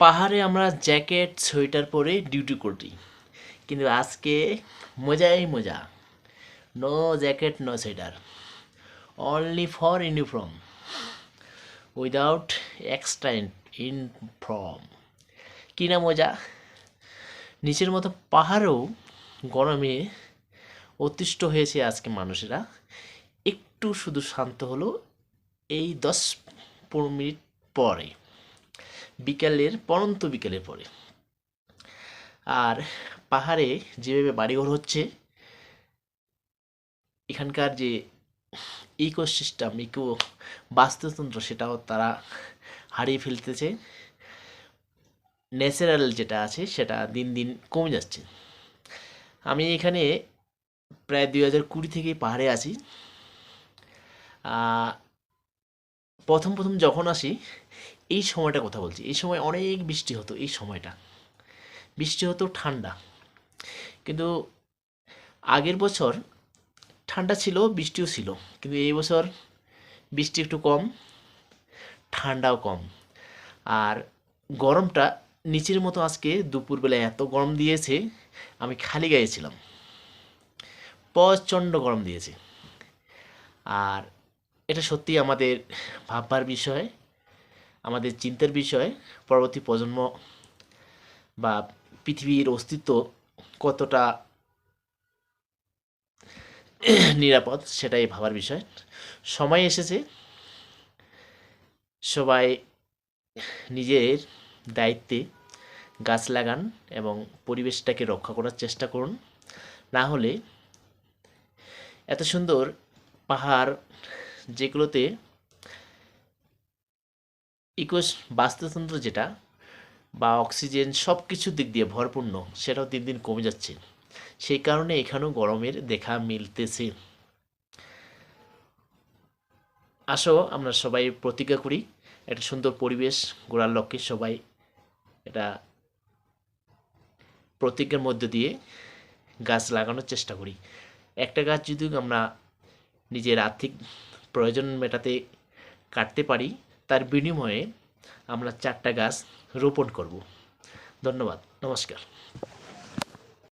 পাহাড়ে আমরা jacket sweater পরে ডিউটি করি, কিন্তু আজকে মজাই মজা। No jacket no sweater, only for uniform, without extra inform. কি না মজা! নিচের মতো পাহাড়েও গরমে অতিষ্ঠ হয়েছে আজকে মানুষেরা। একটু শুধু শান্ত হলো এই 10-15 মিনিট পরে, বিকালের পরন্ত বিকেলের পরে। আর পাহাড়ে যেভাবে বাড়িঘর হচ্ছে, এখানকার যে ইকোসিস্টেম, বাস্তুতন্ত্র, সেটাও তারা হারিয়ে ফেলতেছে। ন্যাচারাল যেটা আছে সেটা দিন দিন কমে যাচ্ছে। আমি এখানে প্রায় 2020 থেকেই পাহাড়ে আছি। প্রথম প্রথম যখন আসি, এই সময়টা কথা বলছি, এই সময় অনেক বৃষ্টি হতো। এই সময়টা বৃষ্টি হতো, ঠান্ডা। কিন্তু আগের বছর ঠান্ডা ছিল, বৃষ্টিও ছিল, কিন্তু এই বছর বৃষ্টি একটু কম, ঠান্ডাও কম। আর গরমটা নিচের মতো আজকে দুপুরবেলায় এত গরম দিয়েছে, আমি খালি গায়ে ছিলাম। প্রচণ্ড গরম দিয়েছে। আর এটা সত্যি আমাদের ভাববার বিষয়, আমাদের চিন্তার বিষয়। পরবর্তী প্রজন্ম বা পৃথিবীর অস্তিত্ব কতটা নিরাপদ, সেটাই ভাবার বিষয়। সময় এসেছে, সবাই নিজের দায়িত্বে গাছ লাগান এবং পরিবেশটাকে রক্ষা করার চেষ্টা করুন। না হলে এত সুন্দর পাহাড়, যেগুলোতে বাস্তুতন্ত্র যেটা বা অক্সিজেন সব কিছুর দিক দিয়ে ভরপূর্ণ, সেটাও দিন দিন কমে যাচ্ছে। সেই কারণে এখানেও গরমের দেখা মিলতেছে। আসো আমরা সবাই প্রতিজ্ঞা করি, একটা সুন্দর পরিবেশ গড়ার লক্ষ্যে সবাই এটা প্রতিজ্ঞার মধ্য দিয়ে গাছ লাগানোর চেষ্টা করি। একটা গাছ যদি আমরা নিজের আর্থিক প্রয়োজন মেটাতে কাটতে পারি, তার বিনিময়ে আমরা 4টা গাছ রোপণ করব। ধন্যবাদ, নমস্কার।